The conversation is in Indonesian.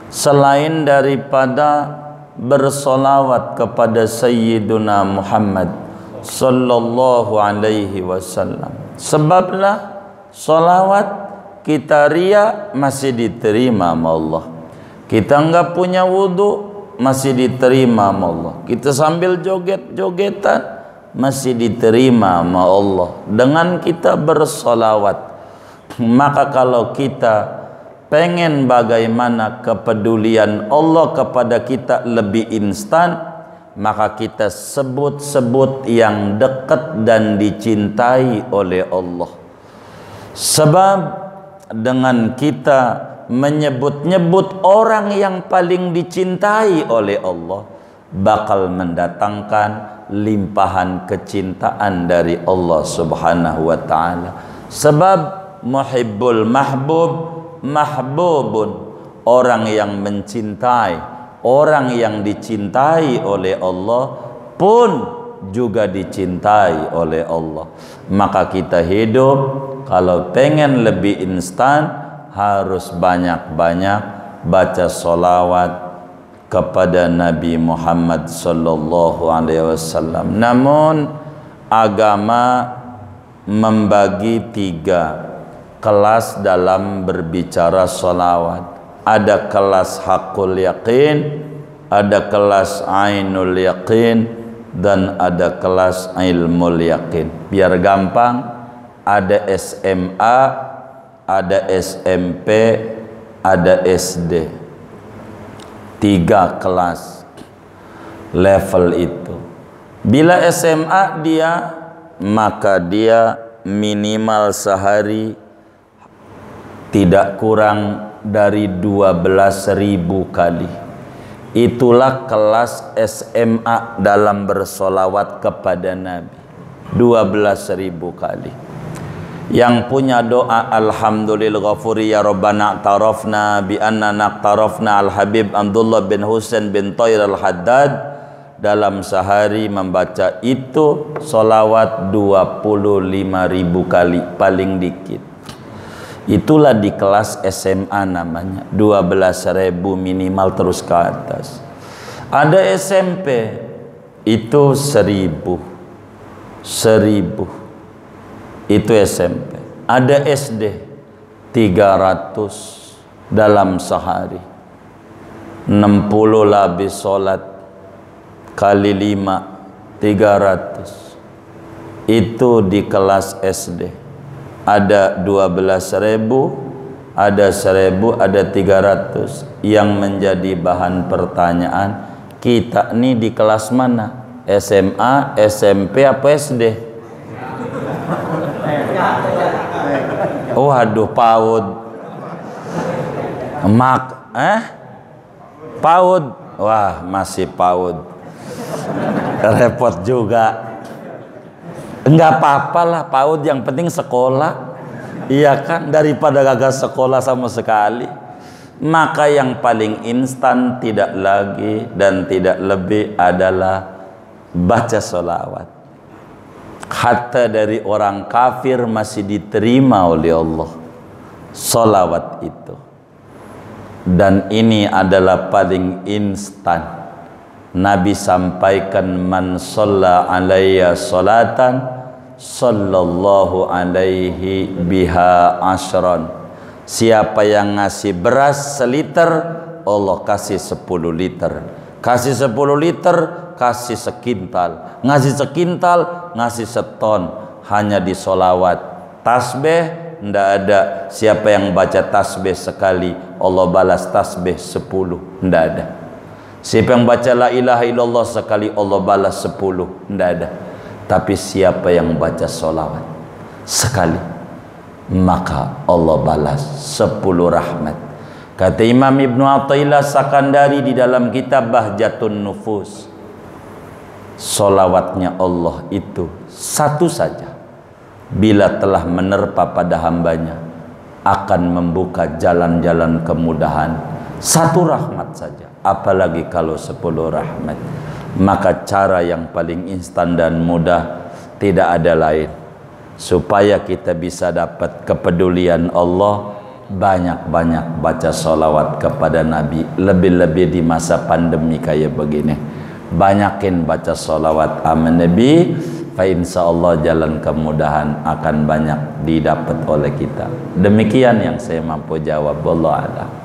selain daripada bersolawat kepada Sayyiduna Muhammad sallallahu alaihi wasallam. Sebablah solawat kita ria masih diterima sama Allah. Kita enggak punya wudu masih diterima sama Allah. Kita sambil joget-jogetan masih diterima sama Allah dengan kita bersolawat. Maka kalau kita pengen bagaimana kepedulian Allah kepada kita lebih instan, maka kita sebut-sebut yang dekat dan dicintai oleh Allah. Sebab dengan kita menyebut-nyebut orang yang paling dicintai oleh Allah, bakal mendatangkan limpahan kecintaan dari Allah Subhanahu wa ta'ala. Sebab muhibbul mahbub mahbubun, orang yang mencintai, orang yang dicintai oleh Allah pun juga dicintai oleh Allah. Maka kita hidup kalau pengen lebih instan harus banyak-banyak baca solawat kepada Nabi Muhammad sallallahu alaihi wasallam. Namun agama membagi 3 kelas dalam berbicara solawat. Ada kelas hakul yakin, ada kelas ainul yakin, dan ada kelas ilmul yakin. Biar gampang, ada SMA, ada SMP, ada SD. 3 kelas level itu. Bila SMA dia, maka dia minimal sehari tidak kurang dari 12.000 kali. Itulah kelas SMA dalam bersolawat kepada Nabi, 12.000 kali. Yang punya doa alhamdulillah ghafuri ya rabbana tarafna bi anna naqtarafna al habib Abdullah bin Husain bin Thair al Haddad, dalam sehari membaca itu solawat 25.000 kali paling dikit. Itulah di kelas SMA namanya, 12.000 minimal terus ke atas. Ada SMP itu 1.000 itu SMP. Ada SD 300 dalam sehari. 60 lebih solat kali 5 300. Itu di kelas SD. Ada 12.000, ada 1.000, ada 300. Yang menjadi bahan pertanyaan, kita nih di kelas mana? SMA, SMP apa SD? Waduh, PAUD. PAUD. Wah, masih PAUD. Repot juga. Enggak apa-apa lah PAUD, yang penting sekolah. Iya kan, daripada gagal sekolah sama sekali. Maka yang paling instan tidak lagi dan tidak lebih adalah baca sholawat. Hatta dari orang kafir masih diterima oleh Allah sholawat itu. Dan ini adalah paling instan. Nabi sampaikan, man shalla alayya sholatan sallallahu alaihi biha ashran. Siapa yang ngasih beras seliter, Allah kasih 10 liter. Kasih 10 liter, kasih sekintal. Ngasih sekintal, ngasih seton. Hanya di solawat. Tasbih ndak ada. Siapa yang baca tasbih sekali, Allah balas tasbih 10. Ndak ada. Siapa yang baca la ilaha illallah sekali, Allah balas 10. Ndak ada. Tapi siapa yang baca solawat sekali, maka Allah balas 10 rahmat. Kata Imam Ibnu Athaillah Sakandari di dalam kitab Bahjatun Nufus, solawatnya Allah itu satu saja, bila telah menerpa pada hambanya, akan membuka jalan-jalan kemudahan. Satu rahmat saja, apalagi kalau 10 rahmat. Maka cara yang paling instan dan mudah, tidak ada lain, supaya kita bisa dapat kepedulian Allah, banyak-banyak baca sholawat kepada Nabi, lebih-lebih di masa pandemi kayak begini. Banyakin baca sholawat aman Nabi, fa insyaallah jalan kemudahan akan banyak didapat oleh kita. Demikian yang saya mampu jawab. Wallahu a'lam.